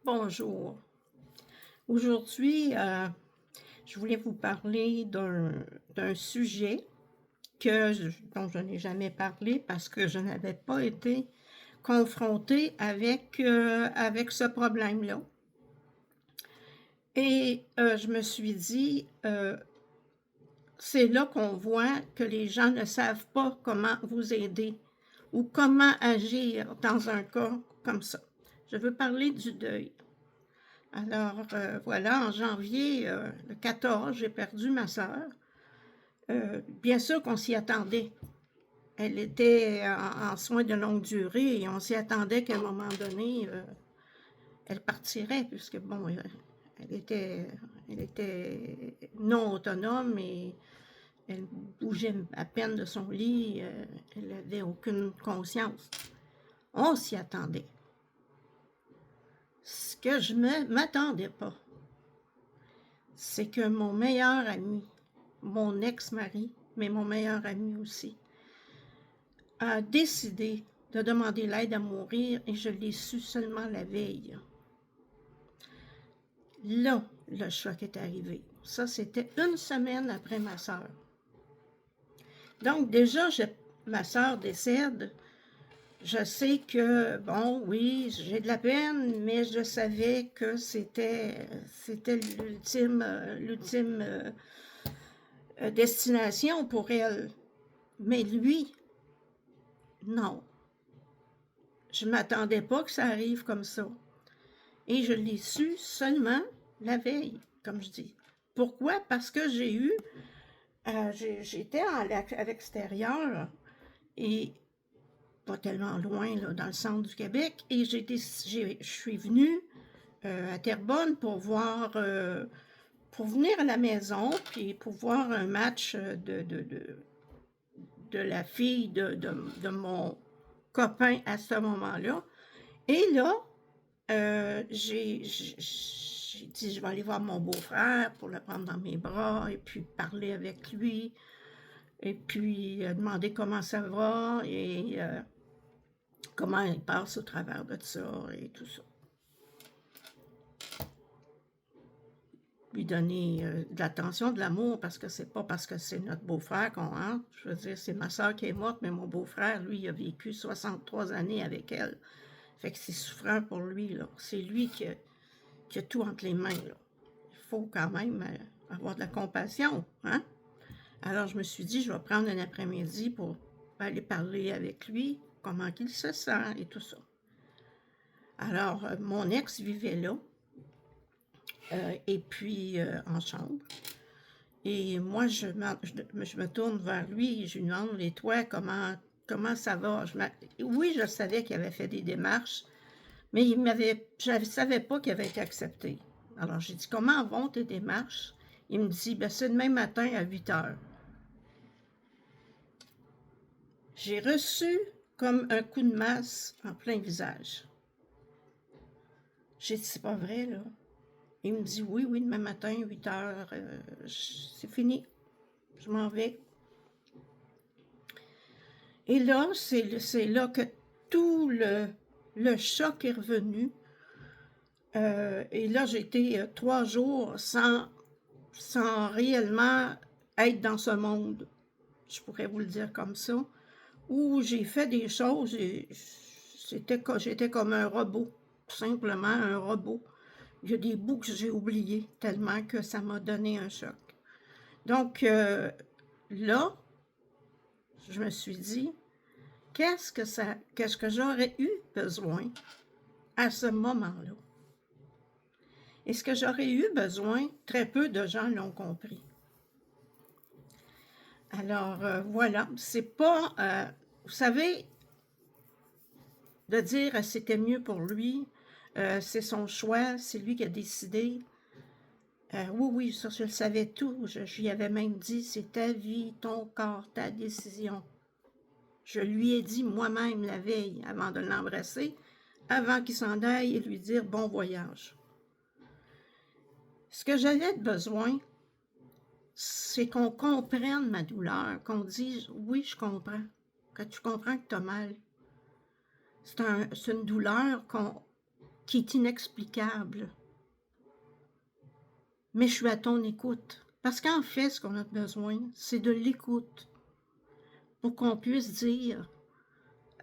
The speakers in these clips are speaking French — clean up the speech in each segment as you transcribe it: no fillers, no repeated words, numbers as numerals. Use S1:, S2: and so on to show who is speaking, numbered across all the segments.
S1: Bonjour. Aujourd'hui, je voulais vous parler d'un sujet dont je n'ai jamais parlé parce que je n'avais pas été confrontée avec ce problème-là. Et je me suis dit, c'est là qu'on voit que les gens ne savent pas comment vous aider ou comment agir dans un cas comme ça. Je veux parler du deuil. Alors, voilà, en janvier, le 14, j'ai perdu ma sœur. Bien sûr qu'on s'y attendait. Elle était en soins de longue durée et on s'y attendait qu'à un moment donné, elle partirait, puisque, bon, elle était, elle était non autonome et elle bougeait à peine de son lit. Elle n'avait aucune conscience. On s'y attendait. Ce que je ne m'attendais pas, c'est que mon meilleur ami, mon ex-mari, mais mon meilleur ami aussi, a décidé de demander l'aide à mourir et je l'ai su seulement la veille. Là, le choc est arrivé. Ça, c'était une semaine après ma sœur. Donc, déjà, ma sœur décède. Je sais que, bon, oui, j'ai de la peine, mais je savais que c'était l'ultime destination pour elle. Mais lui, non. Je ne m'attendais pas que ça arrive comme ça. Et je l'ai su seulement la veille, comme je dis. Pourquoi? Parce que j'étais à l'extérieur et pas tellement loin, là, dans le centre du Québec, et je suis venue à Terrebonne pour venir à la maison, puis pour voir un match de la fille de mon copain à ce moment-là. Et là, j'ai dit, je vais aller voir mon beau-frère pour le prendre dans mes bras et puis parler avec lui et puis demander comment ça va et comment il passe au travers de ça et tout ça. Lui donner de l'attention, de l'amour, parce que c'est pas parce que c'est notre beau-frère qu'on rentre. Je veux dire, c'est ma soeur qui est morte, mais mon beau-frère, lui, il a vécu 63 années avec elle. Fait que c'est souffrant pour lui, là. C'est lui qui a tout entre les mains, là. Il faut quand même avoir de la compassion, hein? Alors, je me suis dit, je vais prendre un après-midi pour aller parler avec lui, comment il se sent et tout ça. Alors, mon ex vivait là, et puis en chambre. Et moi, je me tourne vers lui et je lui demande, et toi, comment ça va? Oui, je savais qu'il avait fait des démarches, mais je ne savais pas qu'il avait été accepté. Alors, j'ai dit, comment vont tes démarches? Il me dit, ben, c'est demain matin à 8 heures. J'ai reçu comme un coup de masse en plein visage. J'ai dit, c'est pas vrai, là. Il me dit, oui, demain matin, 8 heures, c'est fini. Je m'en vais. Et là, c'est là que tout le choc est revenu. Et là, j'ai été 3 jours sans réellement être dans ce monde, je pourrais vous le dire comme ça, où j'ai fait des choses et j'étais comme un robot, tout simplement un robot. Il y a des bouts que j'ai oubliés tellement que ça m'a donné un choc. Donc là, je me suis dit, qu'est-ce que j'aurais eu besoin à ce moment-là? Et ce que j'aurais eu besoin, très peu de gens l'ont compris. Alors, voilà, c'est pas, vous savez, de dire c'était mieux pour lui, c'est son choix, c'est lui qui a décidé. Oui, ça, je le savais tout. Je lui avais même dit, c'est ta vie, ton corps, ta décision. Je lui ai dit moi-même la veille, avant de l'embrasser, avant qu'il s'en aille et lui dire bon voyage. Ce que j'avais besoin, c'est qu'on comprenne ma douleur, qu'on dise oui, je comprends, que tu comprends que tu as mal. C'est une douleur qui est inexplicable. Mais je suis à ton écoute. Parce qu'en fait, ce qu'on a besoin, c'est de l'écoute pour qu'on puisse dire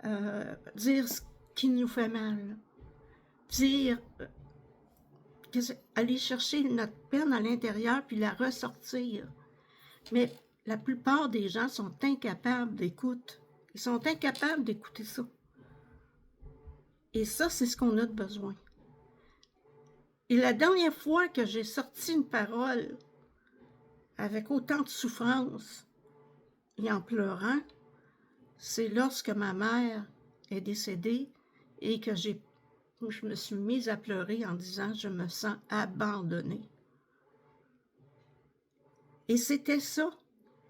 S1: ce qui nous fait mal, dire, aller chercher notre peine à l'intérieur puis la ressortir. Mais la plupart des gens sont incapables d'écoute. Ils sont incapables d'écouter ça. Et ça, c'est ce qu'on a de besoin. Et la dernière fois que j'ai sorti une parole avec autant de souffrance et en pleurant, c'est lorsque ma mère est décédée et que je me suis mise à pleurer en disant « Je me sens abandonnée ». Et c'était ça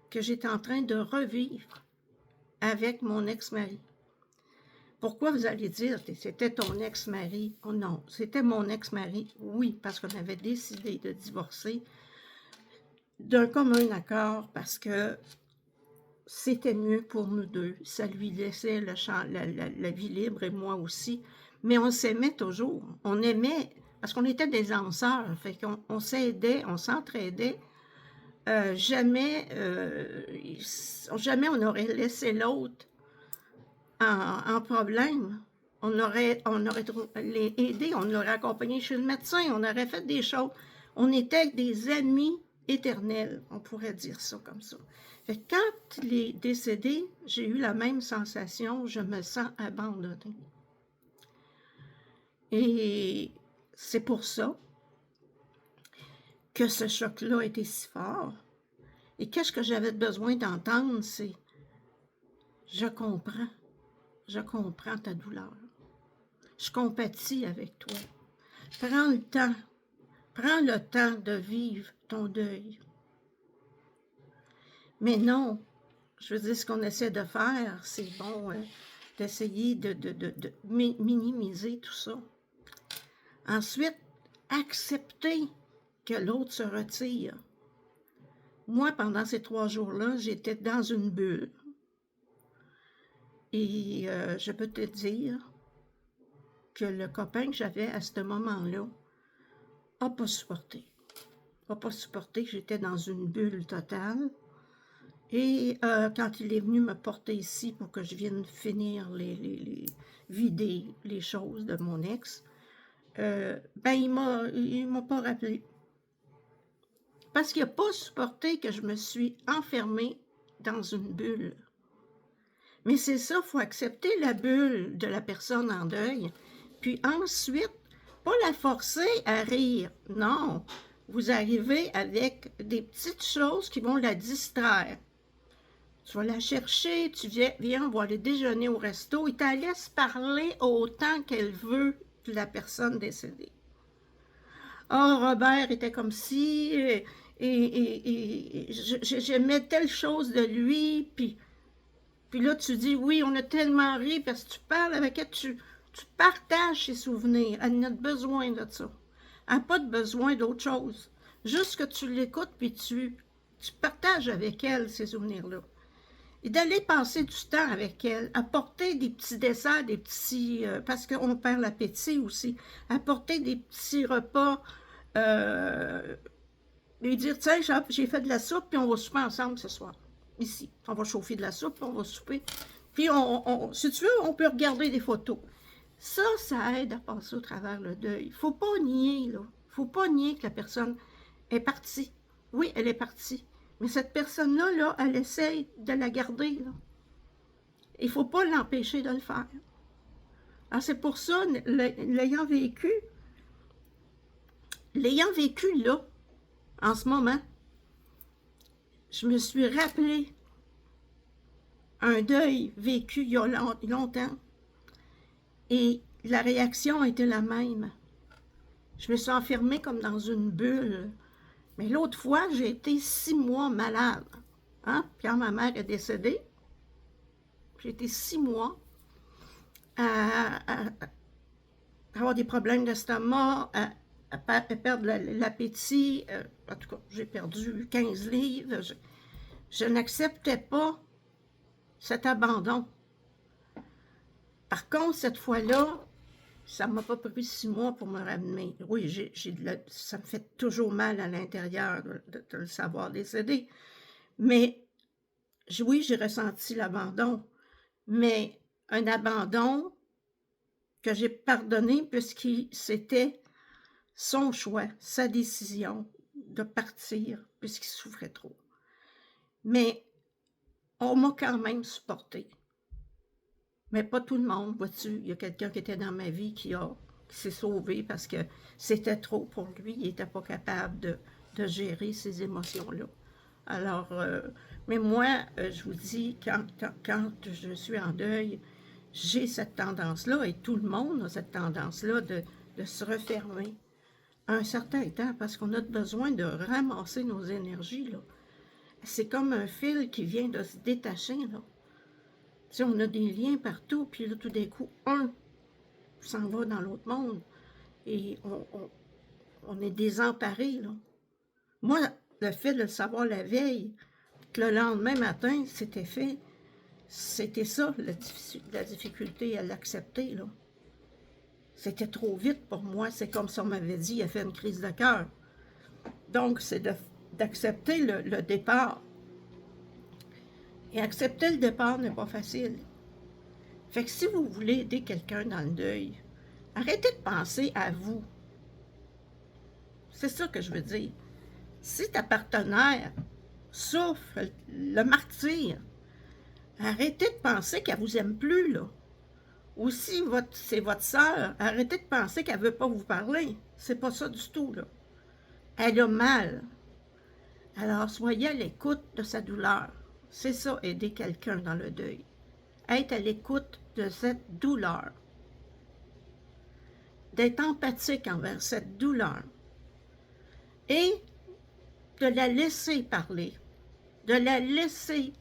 S1: que j'étais en train de revivre avec mon ex-mari. Pourquoi vous allez dire « C'était ton ex-mari ». Oh non, c'était mon ex-mari, oui, parce qu'on avait décidé de divorcer d'un commun accord parce que c'était mieux pour nous deux. Ça lui laissait la vie libre et moi aussi. Mais on s'aimait toujours. On aimait, parce qu'on était des âmes sœurs. Fait qu'on s'aidait, on s'entraidait. Jamais on aurait laissé l'autre en problème. On aurait les aidé, on l'aurait accompagné chez le médecin, on aurait fait des choses. On était des amis éternels, on pourrait dire ça comme ça. Fait que quand il est décédé, j'ai eu la même sensation, je me sens abandonnée. Et c'est pour ça que ce choc-là était si fort. Et qu'est-ce que j'avais besoin d'entendre, c'est « Je comprends ta douleur. Je compatis avec toi. Prends le temps de vivre ton deuil. » Mais non, je veux dire, ce qu'on essaie de faire, c'est bon, d'essayer de minimiser tout ça. Ensuite, accepter que l'autre se retire. Moi, pendant ces 3 jours-là, j'étais dans une bulle. Et je peux te dire que le copain que j'avais à ce moment-là n'a pas supporté. N'a pas supporté que j'étais dans une bulle totale. Et quand il est venu me porter ici pour que je vienne finir vider les choses de mon ex, ben il m'a pas rappelé. Parce qu'il n'a pas supporté que je me suis enfermée dans une bulle. Mais c'est ça, il faut accepter la bulle de la personne en deuil, puis ensuite, pas la forcer à rire. Non, vous arrivez avec des petites choses qui vont la distraire. Tu vas la chercher, tu viens, on va aller déjeuner au resto, et tu la laisses parler autant qu'elle veut de la personne décédée. Oh, Robert était comme si, et j'aimais telle chose de lui, puis là, tu dis, oui, on a tellement ri, parce que tu parles avec elle, tu partages ses souvenirs. Elle n'a besoin de ça. Elle n'a pas de besoin d'autre chose. Juste que tu l'écoutes, puis tu partages avec elle ces souvenirs-là. Et d'aller passer du temps avec elle, apporter des petits desserts, des petits... parce qu'on perd l'appétit aussi. Apporter des petits repas, lui dire, tiens, j'ai fait de la soupe, puis on va souper ensemble ce soir. Ici. On va chauffer de la soupe, puis on va souper. Puis, si tu veux, on peut regarder des photos. Ça aide à passer au travers le deuil. Il ne faut pas nier, là. Il ne faut pas nier que la personne est partie. Oui, elle est partie. Mais cette personne-là, là, elle essaye de la garder, là. Il ne faut pas l'empêcher de le faire. Alors, c'est pour ça, l'ayant vécu là, en ce moment, je me suis rappelé un deuil vécu il y a longtemps et la réaction a été la même. Je me suis enfermée comme dans une bulle. Mais l'autre fois, j'ai été 6 mois malade. Hein? Puis quand ma mère est décédée, j'ai été 6 mois à avoir des problèmes d'estomac, à perdre l'appétit. En tout cas, j'ai perdu 15 livres. Je n'acceptais pas cet abandon. Par contre, cette fois-là, ça m'a pas pris 6 mois pour me ramener. Oui, ça me fait toujours mal à l'intérieur de le savoir décédé. Mais oui, j'ai ressenti l'abandon, mais un abandon que j'ai pardonné puisque c'était son choix, sa décision de partir puisqu'il souffrait trop. Mais on m'a quand même supporté. Mais pas tout le monde, vois-tu. Il y a quelqu'un qui était dans ma vie qui s'est sauvé parce que c'était trop pour lui. Il n'était pas capable de gérer ces émotions-là. Alors, mais moi, je vous dis, quand je suis en deuil, j'ai cette tendance-là, et tout le monde a cette tendance-là de se refermer un certain temps parce qu'on a besoin de ramasser nos énergies, là. C'est comme un fil qui vient de se détacher, là. Tu sais, on a des liens partout, puis là, tout d'un coup, un s'en va dans l'autre monde et on est désemparé, là. Moi, le fait de le savoir la veille, que le lendemain matin, c'était fait, c'était ça, la difficulté à l'accepter, là. C'était trop vite pour moi. C'est comme si on m'avait dit, il a fait une crise de cœur. Donc, c'est d'accepter le départ. Et accepter le départ n'est pas facile. Fait que si vous voulez aider quelqu'un dans le deuil, arrêtez de penser à vous. C'est ça que je veux dire. Si ta partenaire souffre le martyre, arrêtez de penser qu'elle vous aime plus, là. Ou si c'est votre sœur, arrêtez de penser qu'elle ne veut pas vous parler. C'est pas ça du tout, là. Elle a mal. Alors, soyez à l'écoute de sa douleur. C'est ça, aider quelqu'un dans le deuil. Être à l'écoute de cette douleur. D'être empathique envers cette douleur. Et de la laisser parler. De la laisser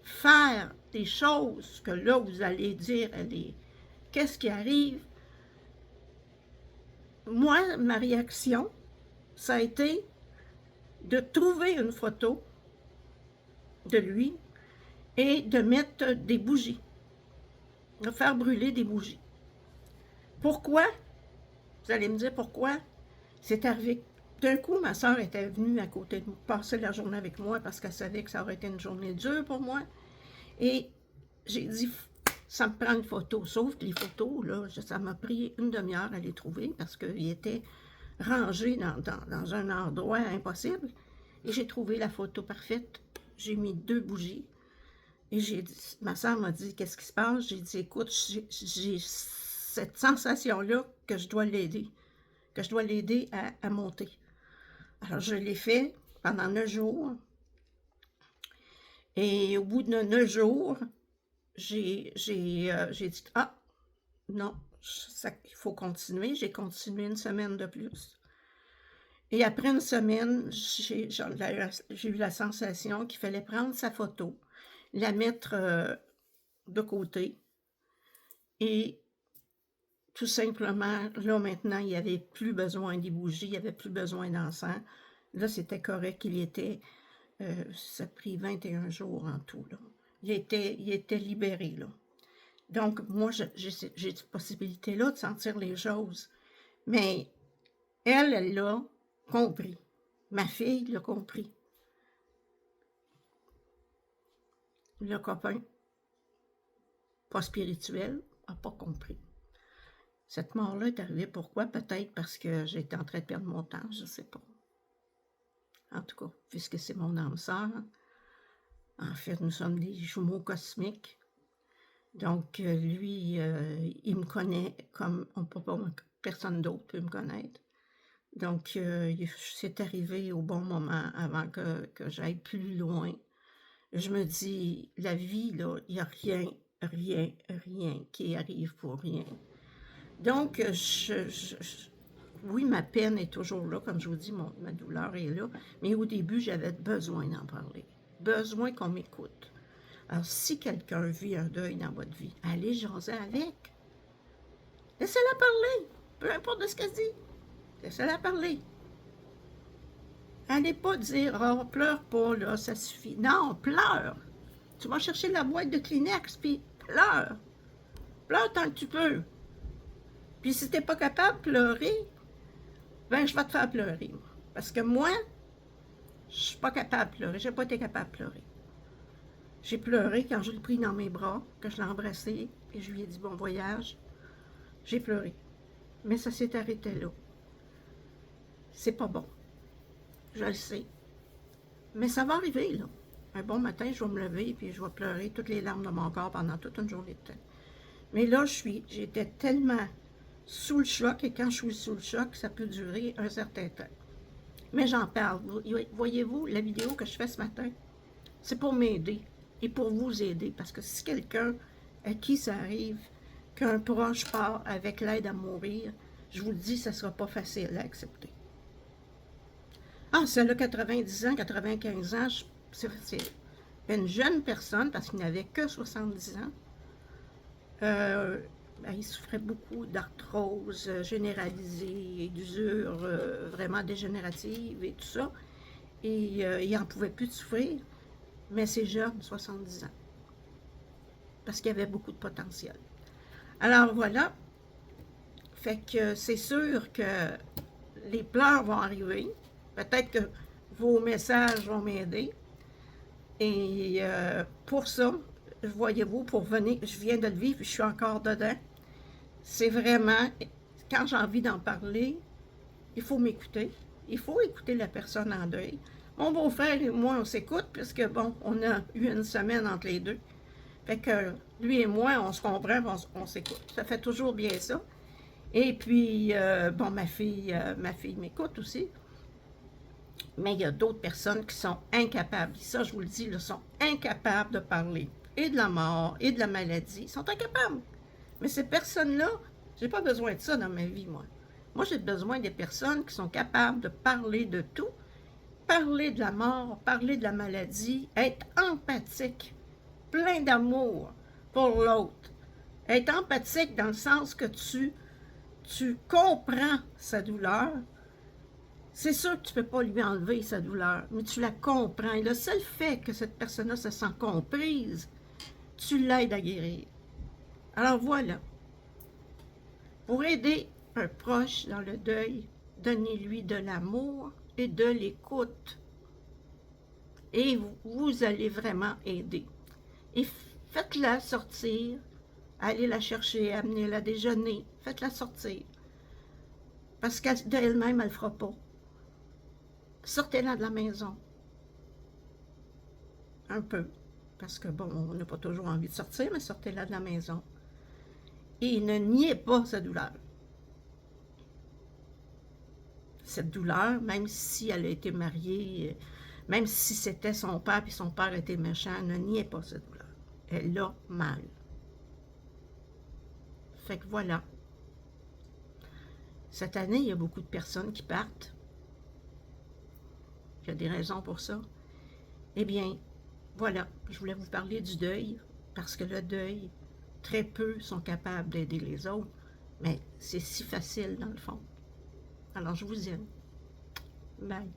S1: faire des choses que là, vous allez dire, qu'est-ce qui arrive? Moi, ma réaction, ça a été de trouver une photo de lui et de mettre des bougies, de faire brûler des bougies. Pourquoi? Vous allez me dire pourquoi? C'est arrivé. D'un coup, ma soeur était venue à côté de moi, passer la journée avec moi parce qu'elle savait que ça aurait été une journée dure pour moi. Et j'ai dit, ça me prend une photo. Sauf que les photos, là, ça m'a pris une demi-heure à les trouver parce qu'ils étaient rangés dans un endroit impossible. Et j'ai trouvé la photo parfaite. J'ai mis 2 bougies. Et ma soeur m'a dit, qu'est-ce qui se passe? J'ai dit, écoute, j'ai cette sensation-là que je dois l'aider. Que je dois l'aider à monter. Alors, je l'ai fait pendant 9 jours. Et au bout de 9 jours, j'ai dit, ah, non, il faut continuer. J'ai continué une semaine de plus. Et après une semaine, j'ai eu la sensation qu'il fallait prendre sa photo, la mettre de côté. Et tout simplement, là maintenant, il n'y avait plus besoin des bougies, il n'y avait plus besoin d'encens. Là, c'était correct, ça a pris 21 jours en tout, là. Il était libéré, là. Donc, moi, j'ai cette possibilité-là de sentir les choses. Mais elle l'a compris. Ma fille l'a compris. Le copain, pas spirituel, n'a pas compris. Cette mort-là est arrivée pourquoi? Peut-être parce que j'étais en train de perdre mon temps, je ne sais pas. En tout cas, puisque c'est mon âme sœur, en fait, nous sommes des jumeaux cosmiques. Donc, lui, il me connaît comme personne d'autre peut me connaître. Donc, c'est arrivé au bon moment avant que j'aille plus loin. Je me dis, la vie, là, il n'y a rien qui arrive pour rien. Donc, oui, ma peine est toujours là, comme je vous dis, ma douleur est là, mais au début, j'avais besoin d'en parler, besoin qu'on m'écoute. Alors, si quelqu'un vit un deuil dans votre vie, allez jaser avec. Laissez-la parler, peu importe ce qu'elle dit. Laissez-la parler. Allez pas dire, oh, pleure pas, là, ça suffit. Non, pleure. Tu vas chercher la boîte de Kleenex, puis pleure. Pleure tant que tu peux. Puis si t'es pas capable de pleurer, ben je vais te faire pleurer, moi. Parce que moi, je suis pas capable de pleurer. J'ai pas été capable de pleurer. J'ai pleuré quand je l'ai pris dans mes bras, que je l'ai embrassé, et je lui ai dit bon voyage. J'ai pleuré. Mais ça s'est arrêté là. C'est pas bon. Je le sais. Mais ça va arriver, là. Un bon matin, je vais me lever, puis je vais pleurer toutes les larmes de mon corps pendant toute une journée de temps. Mais là, j'étais tellement sous le choc, et quand je suis sous le choc, ça peut durer un certain temps. Mais j'en parle. Voyez-vous, la vidéo que je fais ce matin, c'est pour m'aider et pour vous aider. Parce que si quelqu'un à qui ça arrive, qu'un proche part avec l'aide à mourir, je vous le dis, ça ne sera pas facile à accepter. Ah, celle-là, 90 ans, 95 ans, c'est une jeune personne, parce qu'il n'avait que 70 ans. Il souffrait beaucoup d'arthrose généralisée, d'usure vraiment dégénérative et tout ça. Et il n'en pouvait plus de souffrir, mais c'est jeune, 70 ans, parce qu'il y avait beaucoup de potentiel. Alors voilà, fait que c'est sûr que les pleurs vont arriver, peut-être que vos messages vont m'aider, et pour ça, voyez-vous, pour venir, je viens de le vivre, je suis encore dedans, c'est vraiment, quand j'ai envie d'en parler, il faut m'écouter, il faut écouter la personne en deuil. Mon beau-frère et moi, on s'écoute, puisque bon, on a eu une semaine entre les deux. Fait que lui et moi, on se comprend, on s'écoute. Ça fait toujours bien ça. Et puis, bon, ma fille m'écoute aussi. Mais il y a d'autres personnes qui sont incapables. Ça, je vous le dis, ils sont incapables de parler. Et de la mort, et de la maladie. Ils sont incapables. Mais ces personnes-là, j'ai pas besoin de ça dans ma vie, moi. Moi, j'ai besoin des personnes qui sont capables de parler de tout, parler de la mort, parler de la maladie, être empathique, plein d'amour pour l'autre. Être empathique dans le sens que tu comprends sa douleur. C'est sûr que tu ne peux pas lui enlever sa douleur, mais tu la comprends. Et le seul fait que cette personne-là se sent comprise, tu l'aides à guérir. Alors voilà. Pour aider un proche dans le deuil, donnez-lui de l'amour et de l'écoute. Et vous allez vraiment aider. Et faites-la sortir, allez la chercher, amenez-la déjeuner, faites-la sortir. Parce qu'elle-même, elle ne le fera pas. Sortez-la de la maison. Un peu. Parce que bon, on n'a pas toujours envie de sortir, mais sortez-la de la maison. Et ne niez pas sa douleur. Cette douleur, même si elle a été mariée, même si c'était son père et son père était méchant, ne niez pas cette douleur. Elle a mal. Fait que voilà. Cette année, il y a beaucoup de personnes qui partent. Il y a des raisons pour ça. Eh bien, voilà, je voulais vous parler du deuil, parce que le deuil, très peu sont capables d'aider les autres, mais c'est si facile dans le fond. Alors, je vous aime. Bye.